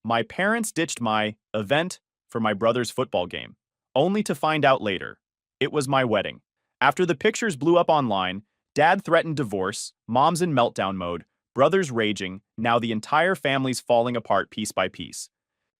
My parents ditched my event for my brother's football game, only to find out later it was my wedding. After the pictures blew up online, dad threatened divorce, mom's in meltdown mode, brothers raging, now the entire family's falling apart piece by piece.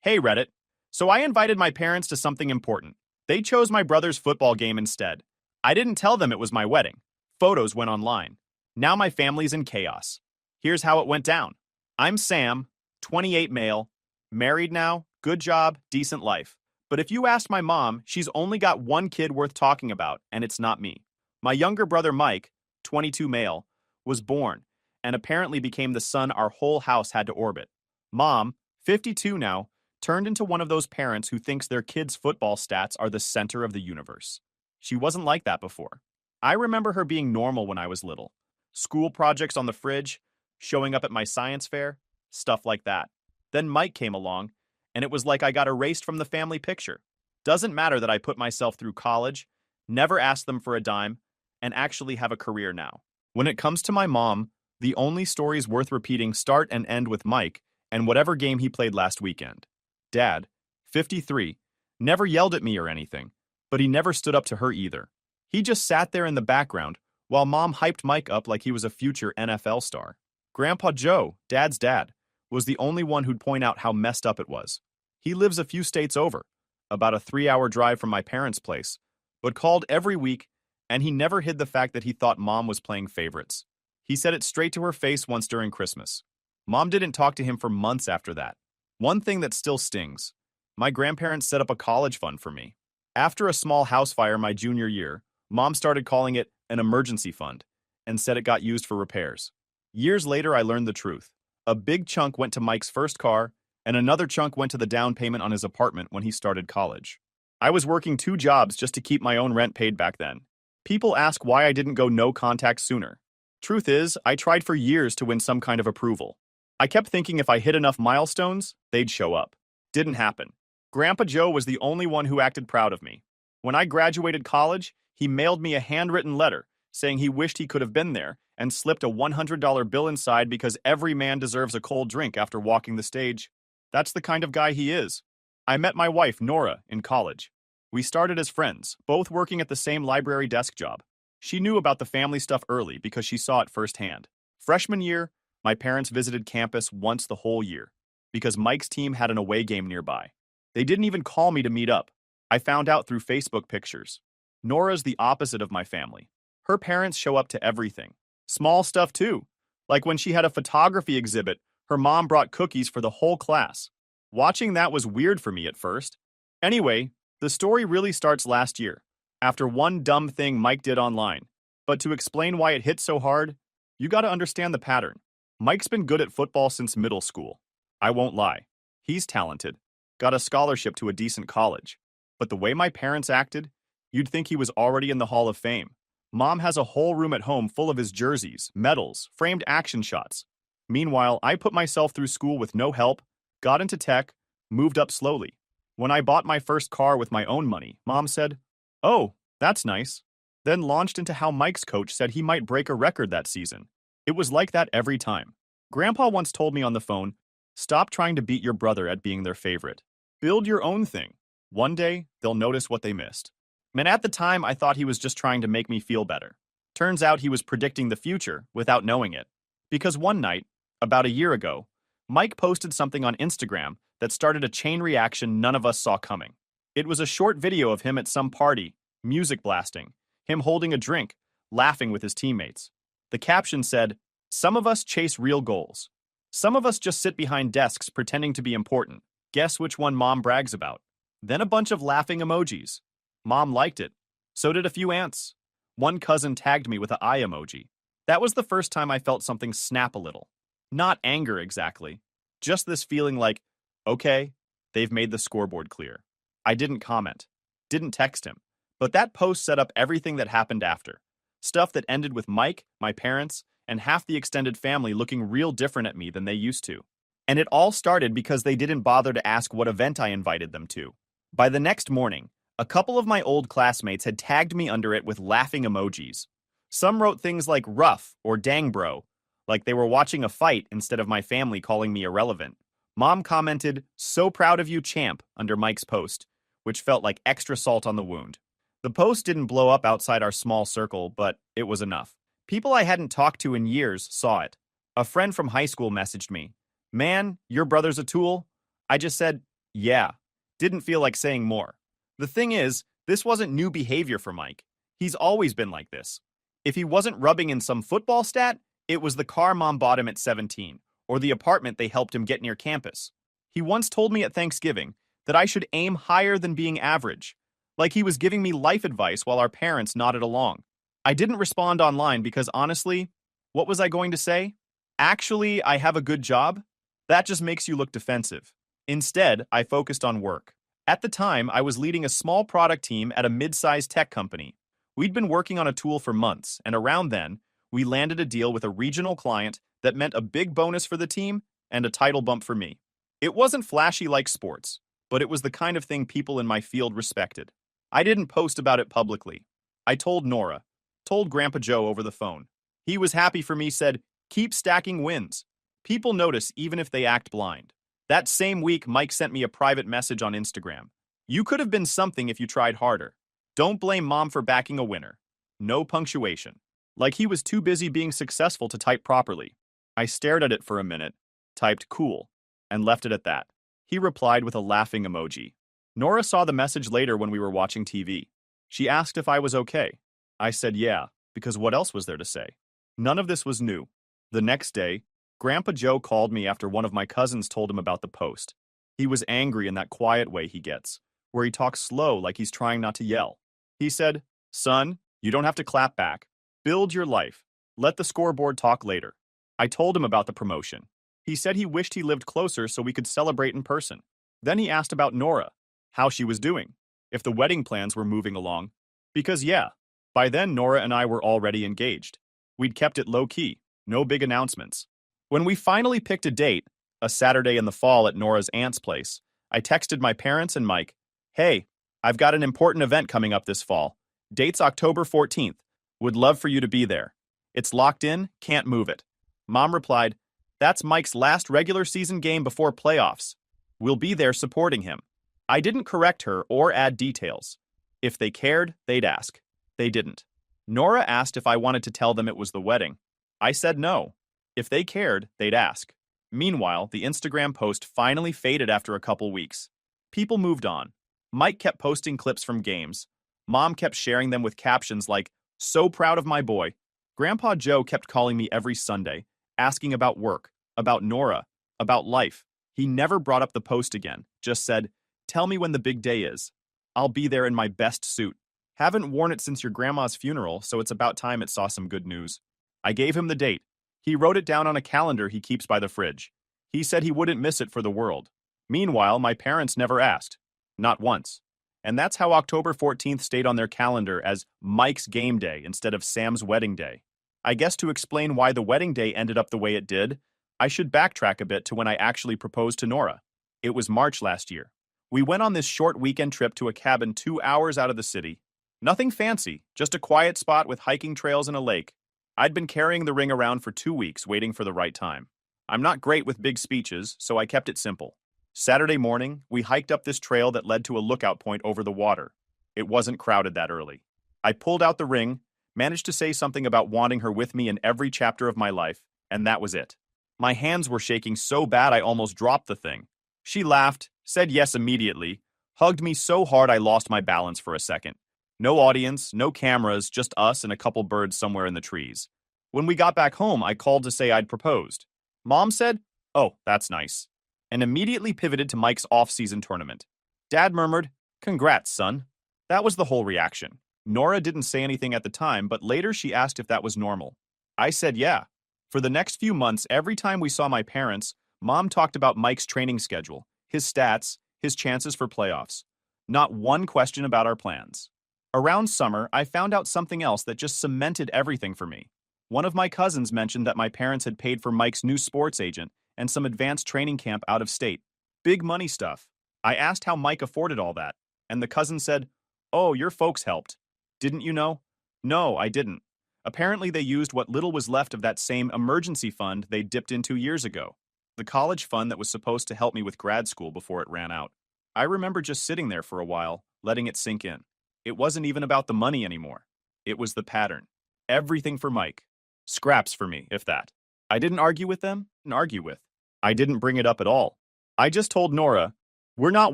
Hey Reddit, so I invited my parents to something important. They chose my brother's football game instead. I didn't tell them it was my wedding. Photos went online. Now my family's in chaos. Here's how it went down. I'm Sam, 28 male, married now, good job, decent life. But if you asked my mom, she's only got one kid worth talking about, and it's not me. My younger brother Mike, 22 male, was born, and apparently became the son our whole house had to orbit. Mom, 52 now, turned into one of those parents who thinks their kids' football stats are the center of the universe. She wasn't like that before. I remember her being normal when I was little. School projects on the fridge, showing up at my science fair, stuff like that. Then Mike came along, and it was like I got erased from the family picture. Doesn't matter that I put myself through college, never asked them for a dime, and actually have a career now. When it comes to my mom, the only stories worth repeating start and end with Mike and whatever game he played last weekend. Dad, 53, never yelled at me or anything, but he never stood up to her either. He just sat there in the background while mom hyped Mike up like he was a future NFL star. Grandpa Joe, dad's dad, was the only one who'd point out how messed up it was. He lives a few states over, about a 3-hour drive from my parents' place, but called every week, and he never hid the fact that he thought mom was playing favorites. He said it straight to her face once during Christmas. Mom didn't talk to him for months after that. One thing that still stings, my grandparents set up a college fund for me. After a small house fire my junior year, mom started calling it an emergency fund and said it got used for repairs. Years later, I learned the truth. A big chunk went to Mike's first car, and another chunk went to the down payment on his apartment when he started college. I was working 2 jobs just to keep my own rent paid back then. People ask why I didn't go no contact sooner. Truth is, I tried for years to win some kind of approval. I kept thinking if I hit enough milestones, they'd show up. Didn't happen. Grandpa Joe was the only one who acted proud of me. When I graduated college, he mailed me a handwritten letter saying he wished he could have been there and slipped a $100 bill inside because every man deserves a cold drink after walking the stage. That's the kind of guy he is. I met my wife, Nora, in college. We started as friends, both working at the same library desk job. She knew about the family stuff early because she saw it firsthand. Freshman year, my parents visited campus once the whole year because Mike's team had an away game nearby. They didn't even call me to meet up. I found out through Facebook pictures. Nora's the opposite of my family. Her parents show up to everything. Small stuff too. Like when she had a photography exhibit, her mom brought cookies for the whole class. Watching that was weird for me at first. Anyway, the story really starts last year, after one dumb thing Mike did online. But to explain why it hit so hard, you gotta understand the pattern. Mike's been good at football since middle school. I won't lie. He's talented. Got a scholarship to a decent college. But the way my parents acted, you'd think he was already in the Hall of Fame. Mom has a whole room at home full of his jerseys, medals, framed action shots. Meanwhile, I put myself through school with no help, got into tech, moved up slowly. When I bought my first car with my own money, Mom said, "Oh, that's nice." Then launched into how Mike's coach said he might break a record that season. It was like that every time. Grandpa once told me on the phone, "Stop trying to beat your brother at being their favorite. Build your own thing. One day, they'll notice what they missed." And at the time, I thought he was just trying to make me feel better. Turns out he was predicting the future without knowing it. Because one night, about a year ago, Mike posted something on Instagram that started a chain reaction none of us saw coming. It was a short video of him at some party, music blasting, him holding a drink, laughing with his teammates. The caption said, "Some of us chase real goals. Some of us just sit behind desks pretending to be important. Guess which one Mom brags about?" Then a bunch of laughing emojis. Mom liked it. So did a few aunts. One cousin tagged me with an eye emoji. That was the first time I felt something snap a little. Not anger exactly. Just this feeling like, okay, they've made the scoreboard clear. I didn't comment. Didn't text him. But that post set up everything that happened after. Stuff that ended with Mike, my parents, and half the extended family looking real different at me than they used to. And it all started because they didn't bother to ask what event I invited them to. By the next morning, a couple of my old classmates had tagged me under it with laughing emojis. Some wrote things like rough or dang bro, like they were watching a fight instead of my family calling me irrelevant. Mom commented, "So proud of you, champ," under Mike's post, which felt like extra salt on the wound. The post didn't blow up outside our small circle, but it was enough. People I hadn't talked to in years saw it. A friend from high school messaged me, "Man, your brother's a tool?" I just said, "Yeah." Didn't feel like saying more. The thing is, this wasn't new behavior for Mike. He's always been like this. If he wasn't rubbing in some football stat, it was the car mom bought him at 17, or the apartment they helped him get near campus. He once told me at Thanksgiving that I should aim higher than being average, like he was giving me life advice while our parents nodded along. I didn't respond online because honestly, what was I going to say? Actually, I have a good job? That just makes you look defensive. Instead, I focused on work. At the time, I was leading a small product team at a mid-sized tech company. We'd been working on a tool for months, and around then, we landed a deal with a regional client that meant a big bonus for the team and a title bump for me. It wasn't flashy like sports, but it was the kind of thing people in my field respected. I didn't post about it publicly. I told Nora, told Grandpa Joe over the phone. He was happy for me, said, "Keep stacking wins. People notice even if they act blind." That same week, Mike sent me a private message on Instagram. "You could have been something if you tried harder. Don't blame mom for backing a winner." No punctuation. Like he was too busy being successful to type properly. I stared at it for a minute, typed "cool," and left it at that. He replied with a laughing emoji. Nora saw the message later when we were watching TV. She asked if I was okay. I said yeah, because what else was there to say? None of this was new. The next day, Grandpa Joe called me after one of my cousins told him about the post. He was angry in that quiet way he gets, where he talks slow like he's trying not to yell. He said, "Son, you don't have to clap back. Build your life. Let the scoreboard talk later." I told him about the promotion. He said he wished he lived closer so we could celebrate in person. Then he asked about Nora, how she was doing, if the wedding plans were moving along. Because yeah, by then Nora and I were already engaged. We'd kept it low-key, no big announcements. When we finally picked a date, a Saturday in the fall at Nora's aunt's place, I texted my parents and Mike, "Hey, I've got an important event coming up this fall. Date's October 14th. Would love for you to be there. It's locked in, can't move it." Mom replied, "That's Mike's last regular season game before playoffs. We'll be there supporting him." I didn't correct her or add details. If they cared, they'd ask. They didn't. Nora asked if I wanted to tell them it was the wedding. I said no. If they cared, they'd ask. Meanwhile, the Instagram post finally faded after a couple weeks. People moved on. Mike kept posting clips from games. Mom kept sharing them with captions like, "So proud of my boy." Grandpa Joe kept calling me every Sunday, asking about work, about Nora, about life. He never brought up the post again, just said, "Tell me when the big day is. I'll be there in my best suit. Haven't worn it since your grandma's funeral, so it's about time it saw some good news." I gave him the date. He wrote it down on a calendar he keeps by the fridge. He said he wouldn't miss it for the world. Meanwhile, my parents never asked. Not once. And that's how October 14th stayed on their calendar as Mike's game day instead of Sam's wedding day. I guess to explain why the wedding day ended up the way it did, I should backtrack a bit to when I actually proposed to Nora. It was March last year. We went on this short weekend trip to a cabin 2 hours out of the city. Nothing fancy, just a quiet spot with hiking trails and a lake. I'd been carrying the ring around for 2 weeks, waiting for the right time. I'm not great with big speeches, so I kept it simple. Saturday morning, we hiked up this trail that led to a lookout point over the water. It wasn't crowded that early. I pulled out the ring, managed to say something about wanting her with me in every chapter of my life, and that was it. My hands were shaking so bad I almost dropped the thing. She laughed, said yes immediately, hugged me so hard I lost my balance for a second. No audience, no cameras, just us and a couple birds somewhere in the trees. When we got back home, I called to say I'd proposed. Mom said, "Oh, that's nice," and immediately pivoted to Mike's off-season tournament. Dad murmured, "Congrats, son." That was the whole reaction. Nora didn't say anything at the time, but later she asked if that was normal. I said yeah. For the next few months, every time we saw my parents, Mom talked about Mike's training schedule, his stats, his chances for playoffs. Not one question about our plans. Around summer, I found out something else that just cemented everything for me. One of my cousins mentioned that my parents had paid for Mike's new sports agent and some advanced training camp out of state. Big money stuff. I asked how Mike afforded all that, and the cousin said, "Oh, your folks helped. Didn't you know?" No, I didn't. Apparently they used what little was left of that same emergency fund they dipped into years ago. the college fund that was supposed to help me with grad school before it ran out. I remember just sitting there for a while, letting it sink in. It wasn't even about the money anymore. It was the pattern. Everything for Mike. Scraps for me, if that. I didn't argue with them, didn't argue with. I didn't bring it up at all. I just told Nora, we're not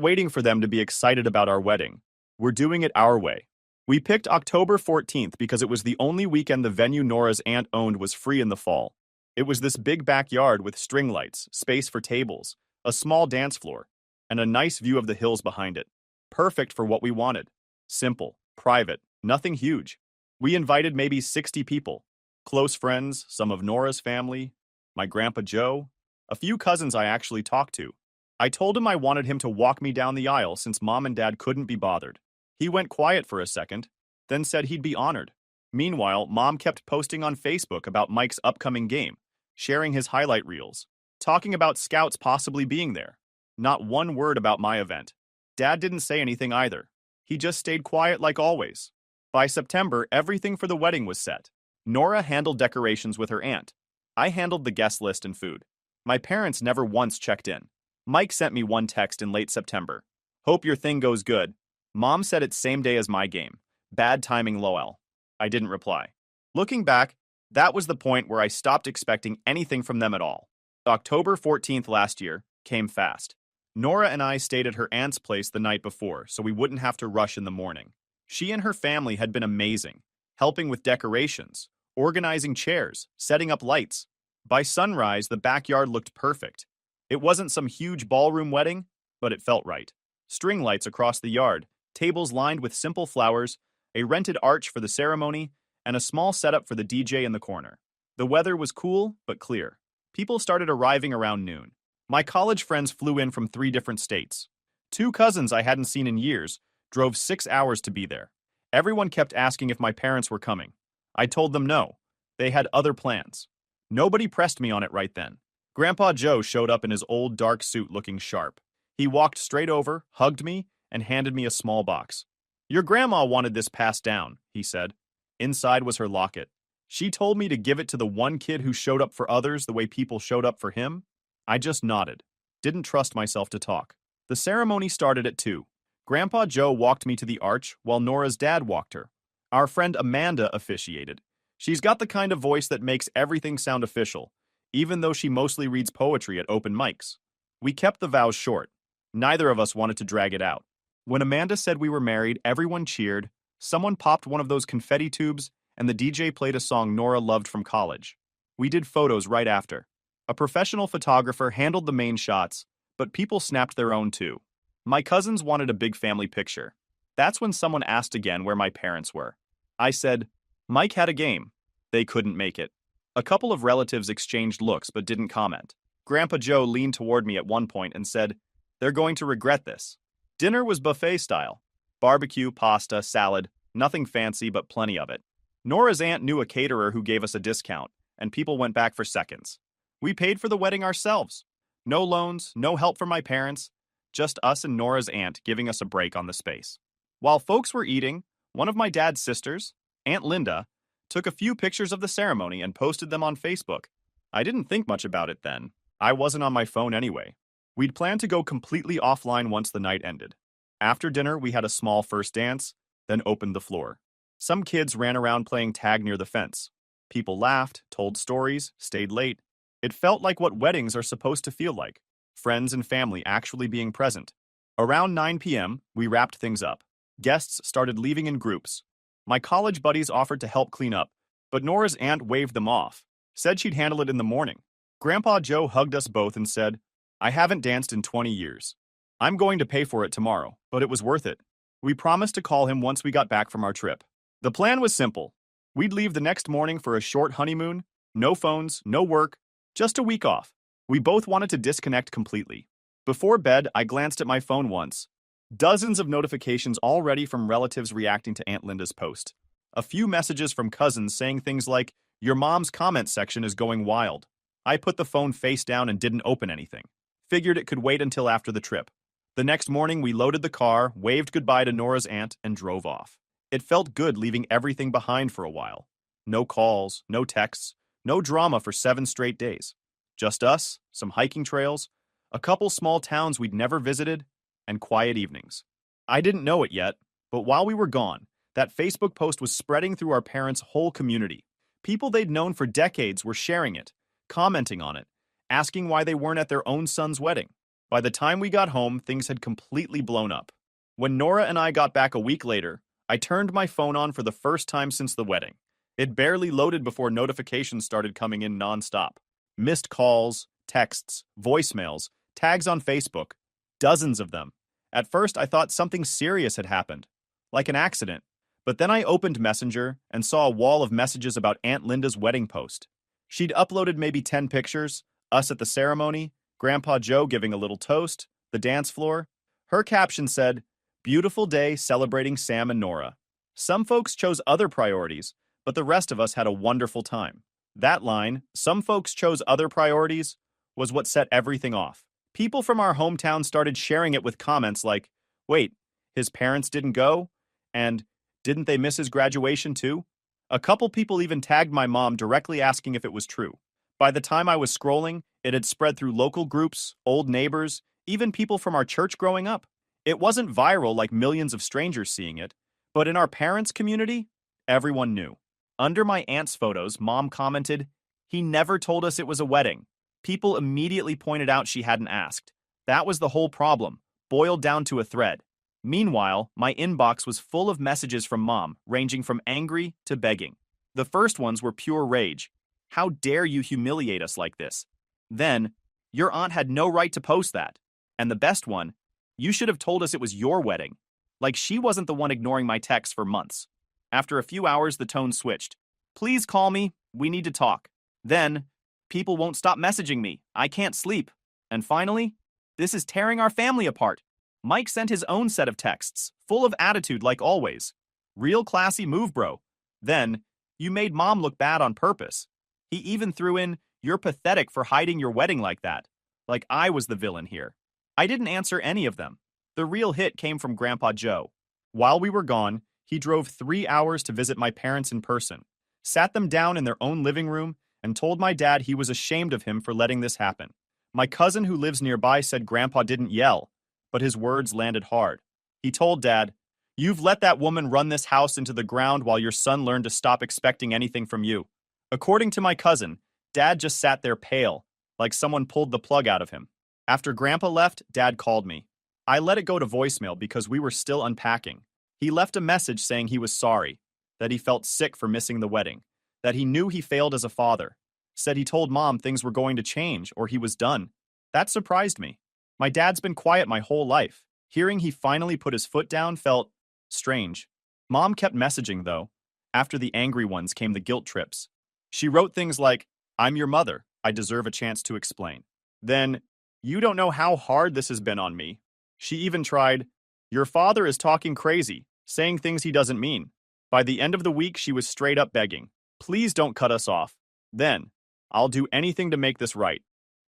waiting for them to be excited about our wedding. We're doing it our way. We picked October 14th because it was the only weekend the venue Nora's aunt owned was free in the fall. It was this big backyard with string lights, space for tables, a small dance floor, and a nice view of the hills behind it. Perfect for what we wanted. Simple, private, nothing huge. We invited maybe 60 people. Close friends, some of Nora's family, my grandpa Joe, a few cousins I actually talked to. I told him I wanted him to walk me down the aisle since mom and dad couldn't be bothered. He went quiet for a second, then said he'd be honored. Meanwhile, mom kept posting on Facebook about Mike's upcoming game, sharing his highlight reels, talking about scouts possibly being there. Not one word about my event. Dad didn't say anything either. He just stayed quiet like always. By September, everything for the wedding was set. Nora handled decorations with her aunt. I handled the guest list and food. My parents never once checked in. Mike sent me one text in late September. Hope your thing goes good. Mom said it's same day as my game. Bad timing, lol. I didn't reply. Looking back, that was the point where I stopped expecting anything from them at all. October 14th last year came fast. Nora and I stayed at her aunt's place the night before, so we wouldn't have to rush in the morning. She and her family had been amazing, helping with decorations, organizing chairs, setting up lights. By sunrise, the backyard looked perfect. It wasn't some huge ballroom wedding, but it felt right. String lights across the yard, tables lined with simple flowers, a rented arch for the ceremony, and a small setup for the DJ in the corner. The weather was cool, but clear. People started arriving around noon. My college friends flew in from 3 different states. 2 cousins I hadn't seen in years drove 6 hours to be there. Everyone kept asking if my parents were coming. I told them no. They had other plans. Nobody pressed me on it right then. Grandpa Joe showed up in his old dark suit looking sharp. He walked straight over, hugged me, and handed me a small box. Your grandma wanted this passed down, he said. Inside was her locket. She told me to give it to the one kid who showed up for others the way people showed up for him. I just nodded. Didn't trust myself to talk. The ceremony started at 2. Grandpa Joe walked me to the arch while Nora's dad walked her. Our friend Amanda officiated. She's got the kind of voice that makes everything sound official, even though she mostly reads poetry at open mics. We kept the vows short. Neither of us wanted to drag it out. When Amanda said we were married, everyone cheered, someone popped one of those confetti tubes, and the DJ played a song Nora loved from college. We did photos right after. A professional photographer handled the main shots, but people snapped their own too. My cousins wanted a big family picture. That's when someone asked again where my parents were. I said, Mike had a game. They couldn't make it. A couple of relatives exchanged looks but didn't comment. Grandpa Joe leaned toward me at one point and said, they're going to regret this. Dinner was buffet style. Barbecue, pasta, salad, nothing fancy but plenty of it. Nora's aunt knew a caterer who gave us a discount, and people went back for seconds. We paid for the wedding ourselves. No loans, no help from my parents, just us and Nora's aunt giving us a break on the space. While folks were eating, one of my dad's sisters, Aunt Linda, took a few pictures of the ceremony and posted them on Facebook. I didn't think much about it then. I wasn't on my phone anyway. We'd planned to go completely offline once the night ended. After dinner, we had a small first dance, then opened the floor. Some kids ran around playing tag near the fence. People laughed, told stories, stayed late. It felt like what weddings are supposed to feel like, friends and family actually being present. Around 9 p.m., we wrapped things up. Guests started leaving in groups. My college buddies offered to help clean up, but Nora's aunt waved them off, said she'd handle it in the morning. Grandpa Joe hugged us both and said, I haven't danced in 20 years. I'm going to pay for it tomorrow, but it was worth it. We promised to call him once we got back from our trip. The plan was simple. We'd leave the next morning for a short honeymoon, no phones, no work, just a week off. We both wanted to disconnect completely. Before bed, I glanced at my phone once. Dozens of notifications already from relatives reacting to Aunt Linda's post. A few messages from cousins saying things like, your mom's comment section is going wild. I put the phone face down and didn't open anything. Figured it could wait until after the trip. The next morning, we loaded the car, waved goodbye to Nora's aunt, and drove off. It felt good leaving everything behind for a while. No calls, no texts, no drama for 7 straight days. Just us, some hiking trails, a couple small towns we'd never visited, and quiet evenings. I didn't know it yet, but while we were gone, that Facebook post was spreading through our parents' whole community. People they'd known for decades were sharing it, commenting on it, asking why they weren't at their own son's wedding. By the time we got home, things had completely blown up. When Nora and I got back a week later, I turned my phone on for the first time since the wedding. It barely loaded before notifications started coming in nonstop. Missed calls, texts, voicemails, tags on Facebook, dozens of them. At first, I thought something serious had happened, like an accident. But then I opened Messenger and saw a wall of messages about Aunt Linda's wedding post. She'd uploaded maybe 10 pictures, us at the ceremony, Grandpa Joe giving a little toast, the dance floor. Her caption said, "Beautiful day celebrating Sam and Nora." Some folks chose other priorities, but the rest of us had a wonderful time. That line, "some folks chose other priorities," was what set everything off. People from our hometown started sharing it with comments like, "Wait, his parents didn't go?" And "Didn't they miss his graduation too?" A couple people even tagged my mom directly asking if it was true. By the time I was scrolling, it had spread through local groups, old neighbors, even people from our church growing up. It wasn't viral like millions of strangers seeing it, but in our parents' community, everyone knew. Under my aunt's photos, Mom commented, "He never told us it was a wedding." People immediately pointed out she hadn't asked. That was the whole problem, boiled down to a thread. Meanwhile, my inbox was full of messages from Mom, ranging from angry to begging. The first ones were pure rage. "How dare you humiliate us like this?" Then, "Your aunt had no right to post that." And the best one, "You should have told us it was your wedding." Like she wasn't the one ignoring my texts for months. After a few hours, the tone switched. "Please call me. We need to talk." Then, "People won't stop messaging me. I can't sleep." And finally, "This is tearing our family apart." Mike sent his own set of texts, full of attitude like always. "Real classy move, bro." Then, "You made Mom look bad on purpose." He even threw in, "You're pathetic for hiding your wedding like that." Like I was the villain here. I didn't answer any of them. The real hit came from Grandpa Joe. While we were gone, he drove 3 hours to visit my parents in person, sat them down in their own living room, and told my dad he was ashamed of him for letting this happen. My cousin who lives nearby said Grandpa didn't yell, but his words landed hard. He told Dad, "You've let that woman run this house into the ground while your son learned to stop expecting anything from you." According to my cousin, Dad just sat there pale, like someone pulled the plug out of him. After Grandpa left, Dad called me. I let it go to voicemail because we were still unpacking. He left a message saying he was sorry, that he felt sick for missing the wedding, that he knew he failed as a father, said he told Mom things were going to change or he was done. That surprised me. My dad's been quiet my whole life. Hearing he finally put his foot down felt strange. Mom kept messaging, though. After the angry ones came the guilt trips. She wrote things like, "I'm your mother. I deserve a chance to explain." Then, "You don't know how hard this has been on me." She even tried, "Your father is talking crazy, saying things he doesn't mean." By the end of the week, she was straight up begging, "Please don't cut us off." Then, "I'll do anything to make this right."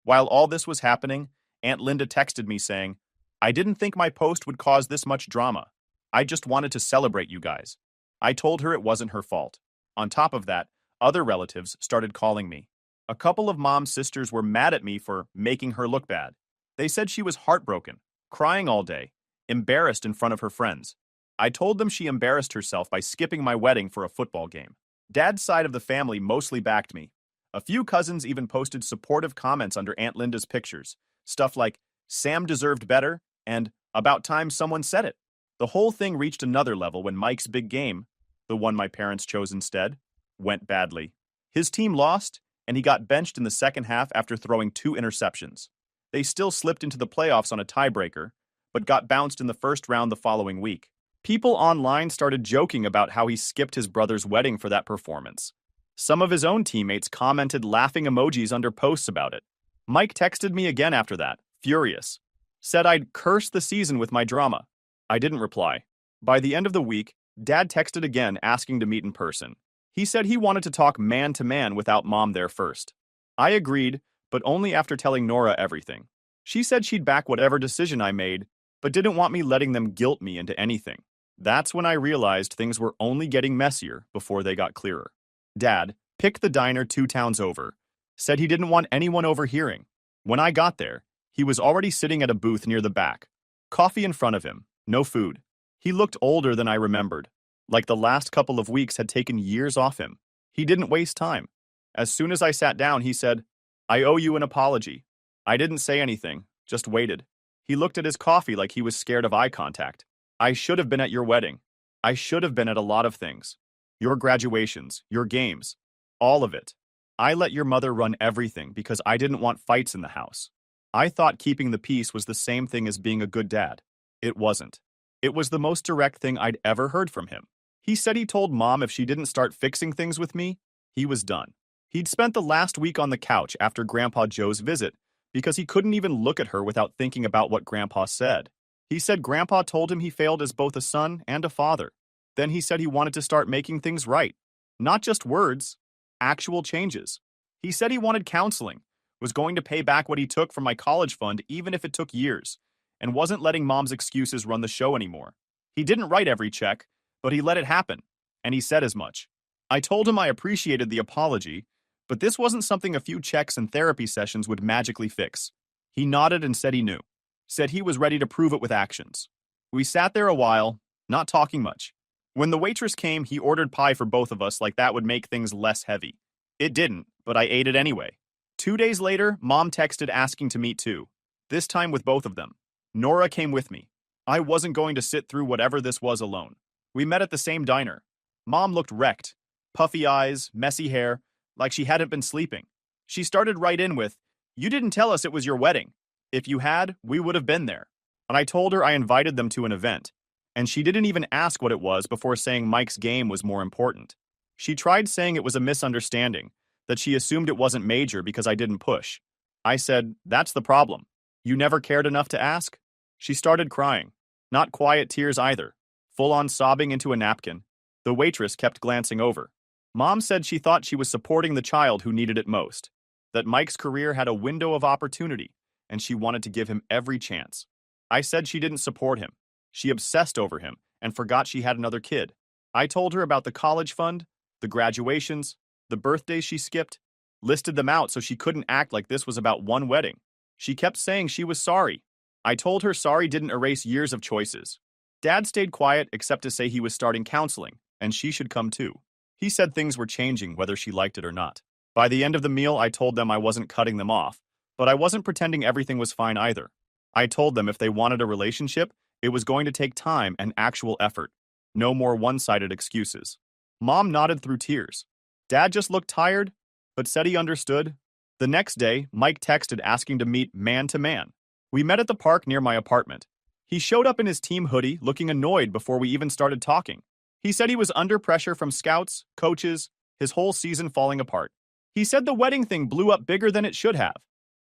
While all this was happening, Aunt Linda texted me saying, "I didn't think my post would cause this much drama. I just wanted to celebrate you guys." I told her it wasn't her fault. On top of that, other relatives started calling me. A couple of Mom's sisters were mad at me for making her look bad. They said she was heartbroken, crying all day, embarrassed in front of her friends. I told them she embarrassed herself by skipping my wedding for a football game. Dad's side of the family mostly backed me. A few cousins even posted supportive comments under Aunt Linda's pictures. Stuff like, "Sam deserved better," and "About time someone said it." The whole thing reached another level when Mike's big game, the one my parents chose instead, went badly. His team lost, and he got benched in the second half after throwing 2 interceptions. They still slipped into the playoffs on a tiebreaker, but got bounced in the first round the following week. People online started joking about how he skipped his brother's wedding for that performance. Some of his own teammates commented laughing emojis under posts about it. Mike texted me again after that, furious. Said I'd cursed the season with my drama. I didn't reply. By the end of the week, Dad texted again asking to meet in person. He said he wanted to talk man to man without Mom there first. I agreed, but only after telling Nora everything. She said she'd back whatever decision I made, but didn't want me letting them guilt me into anything. That's when I realized things were only getting messier before they got clearer. Dad, pick the diner 2 towns over, Said he didn't want anyone overhearing. When I got there, he was already sitting at a booth near the back. Coffee in front of him, no food. He looked older than I remembered, like the last couple of weeks had taken years off him. He didn't waste time. As soon as I sat down, he said, "I owe you an apology." I didn't say anything, just waited. He looked at his coffee like he was scared of eye contact. "I should have been at your wedding. I should have been at a lot of things. Your graduations, your games, all of it. I let your mother run everything because I didn't want fights in the house. I thought keeping the peace was the same thing as being a good dad. It wasn't. It was the most direct thing I'd ever heard from him. He said he told Mom if she didn't start fixing things with me, he was done. He'd spent the last week on the couch after Grandpa Joe's visit because he couldn't even look at her without thinking about what Grandpa said. He said Grandpa told him he failed as both a son and a father. Then he said he wanted to start making things right. Not just words, actual changes. He said he wanted counseling, was going to pay back what he took from my college fund even if it took years, and wasn't letting Mom's excuses run the show anymore. He didn't write every check, but he let it happen, and he said as much. I told him I appreciated the apology, but this wasn't something a few checks and therapy sessions would magically fix. He nodded and said he knew. Said he was ready to prove it with actions. We sat there a while, not talking much. When the waitress came, he ordered pie for both of us like that would make things less heavy. It didn't, but I ate it anyway. 2 days later, Mom texted asking to meet too. This time with both of them. Nora came with me. I wasn't going to sit through whatever this was alone. We met at the same diner. Mom looked wrecked. Puffy eyes, messy hair, like she hadn't been sleeping. She started right in with, "You didn't tell us it was your wedding. If you had, we would have been there." And I told her I invited them to an event. And she didn't even ask what it was before saying Mike's game was more important. She tried saying it was a misunderstanding, that she assumed it wasn't major because I didn't push. I said, "That's the problem. You never cared enough to ask?" She started crying. Not quiet tears either. Full-on sobbing into a napkin. The waitress kept glancing over. Mom said she thought she was supporting the child who needed it most. That Mike's career had a window of opportunity, and she wanted to give him every chance. I said she didn't support him. She obsessed over him and forgot she had another kid. I told her about the college fund, the graduations, the birthdays she skipped, listed them out so she couldn't act like this was about one wedding. She kept saying she was sorry. I told her sorry didn't erase years of choices. Dad stayed quiet except to say he was starting counseling, and she should come too. He said things were changing whether she liked it or not. By the end of the meal, I told them I wasn't cutting them off, but I wasn't pretending everything was fine either. I told them if they wanted a relationship, it was going to take time and actual effort. No more one-sided excuses. Mom nodded through tears. Dad just looked tired, but said he understood. The next day, Mike texted asking to meet man to man. We met at the park near my apartment. He showed up in his team hoodie, looking annoyed before we even started talking. He said he was under pressure from scouts, coaches, his whole season falling apart. He said the wedding thing blew up bigger than it should have.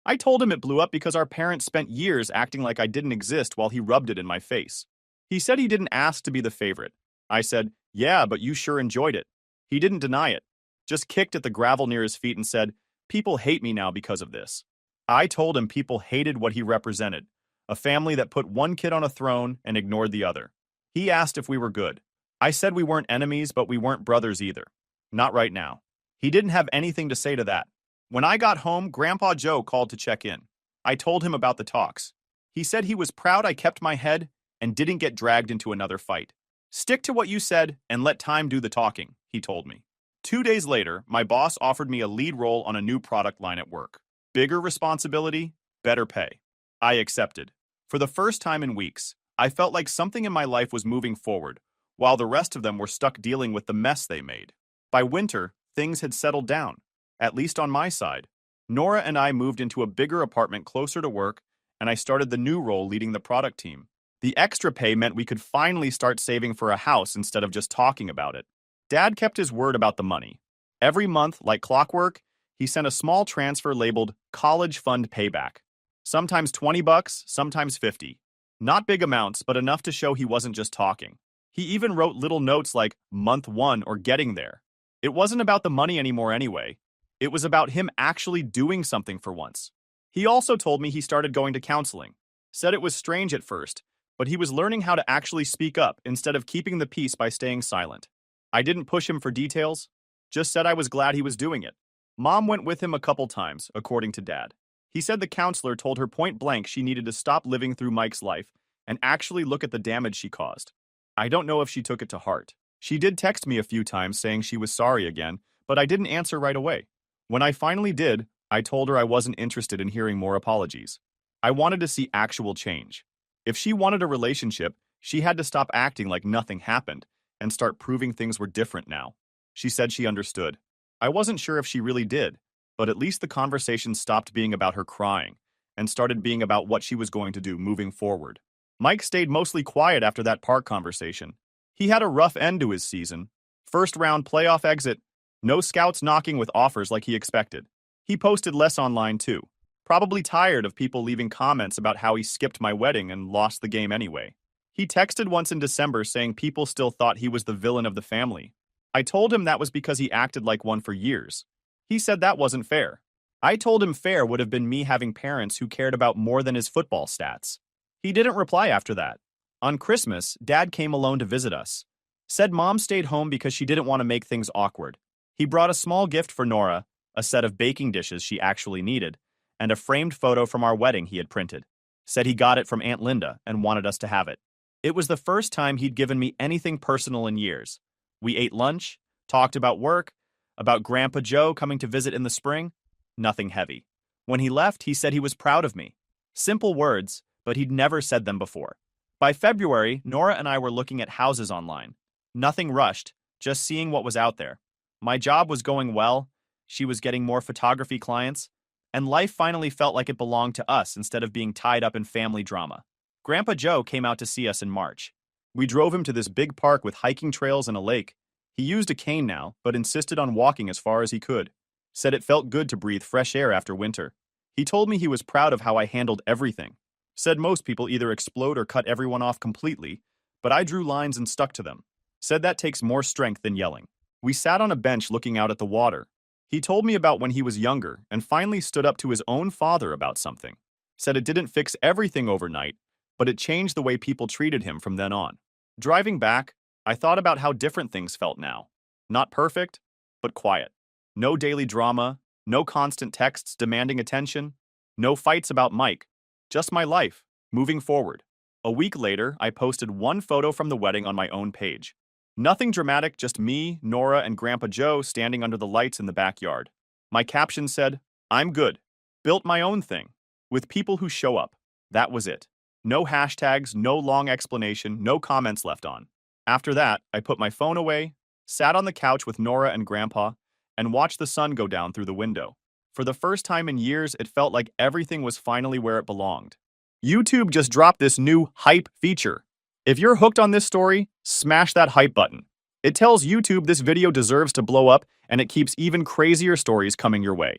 I told him it blew up because our parents spent years acting like I didn't exist while he rubbed it in my face. He said he didn't ask to be the favorite. I said, "Yeah, but you sure enjoyed it." He didn't deny it. Just kicked at the gravel near his feet and said, "People hate me now because of this." I told him people hated what he represented, a family that put one kid on a throne and ignored the other. He asked if we were good. I said we weren't enemies, but we weren't brothers either. Not right now. He didn't have anything to say to that. When I got home, Grandpa Joe called to check in. I told him about the talks. He said he was proud I kept my head and didn't get dragged into another fight. "Stick to what you said and let time do the talking," he told me. 2 days later, my boss offered me a lead role on a new product line at work. Bigger responsibility, better pay. I accepted. For the first time in weeks, I felt like something in my life was moving forward, while the rest of them were stuck dealing with the mess they made. By winter, things had settled down, at least on my side. Nora and I moved into a bigger apartment closer to work, and I started the new role leading the product team. The extra pay meant we could finally start saving for a house instead of just talking about it. Dad kept his word about the money. Every month, like clockwork, he sent a small transfer labeled College Fund Payback. Sometimes $20, sometimes $50. Not big amounts, but enough to show he wasn't just talking. He even wrote little notes like month 1 or getting there. It wasn't about the money anymore anyway. It was about him actually doing something for once. He also told me he started going to counseling. Said it was strange at first, but he was learning how to actually speak up instead of keeping the peace by staying silent. I didn't push him for details, just said I was glad he was doing it. Mom went with him a couple times, according to Dad. He said the counselor told her point blank she needed to stop living through Mike's life and actually look at the damage she caused. I don't know if she took it to heart. She did text me a few times saying she was sorry again, but I didn't answer right away. When I finally did, I told her I wasn't interested in hearing more apologies. I wanted to see actual change. If she wanted a relationship, she had to stop acting like nothing happened and start proving things were different now. She said she understood. I wasn't sure if she really did, but at least the conversation stopped being about her crying and started being about what she was going to do moving forward. Mike stayed mostly quiet after that park conversation. He had a rough end to his season. First round playoff exit, no scouts knocking with offers like he expected. He posted less online too, probably tired of people leaving comments about how he skipped my wedding and lost the game anyway. He texted once in December saying people still thought he was the villain of the family. I told him that was because he acted like one for years. He said that wasn't fair. I told him fair would have been me having parents who cared about more than his football stats. He didn't reply after that. On Christmas, Dad came alone to visit us. Said Mom stayed home because she didn't want to make things awkward. He brought a small gift for Nora, a set of baking dishes she actually needed, and a framed photo from our wedding he had printed. Said he got it from Aunt Linda and wanted us to have it. It was the first time he'd given me anything personal in years. We ate lunch, talked about work, about Grandpa Joe coming to visit in the spring. Nothing heavy. When he left, he said he was proud of me. Simple words, but he'd never said them before. By February, Nora and I were looking at houses online. Nothing rushed, just seeing what was out there. My job was going well, she was getting more photography clients, and life finally felt like it belonged to us instead of being tied up in family drama. Grandpa Joe came out to see us in March. We drove him to this big park with hiking trails and a lake. He used a cane now, but insisted on walking as far as he could. Said it felt good to breathe fresh air after winter. He told me he was proud of how I handled everything. Said most people either explode or cut everyone off completely, but I drew lines and stuck to them. Said that takes more strength than yelling. We sat on a bench looking out at the water. He told me about when he was younger and finally stood up to his own father about something. Said it didn't fix everything overnight, but it changed the way people treated him from then on. Driving back, I thought about how different things felt now. Not perfect, but quiet. No daily drama, no constant texts demanding attention, no fights about Mike. Just my life, moving forward. A week later, I posted one photo from the wedding on my own page. Nothing dramatic, just me, Nora, and Grandpa Joe standing under the lights in the backyard. My caption said, "I'm good. Built my own thing. With people who show up." That was it. No hashtags, no long explanation, no comments left on. After that, I put my phone away, sat on the couch with Nora and Grandpa, and watched the sun go down through the window. For the first time in years, it felt like everything was finally where it belonged. YouTube just dropped this new hype feature. If you're hooked on this story, smash that hype button. It tells YouTube this video deserves to blow up, and it keeps even crazier stories coming your way.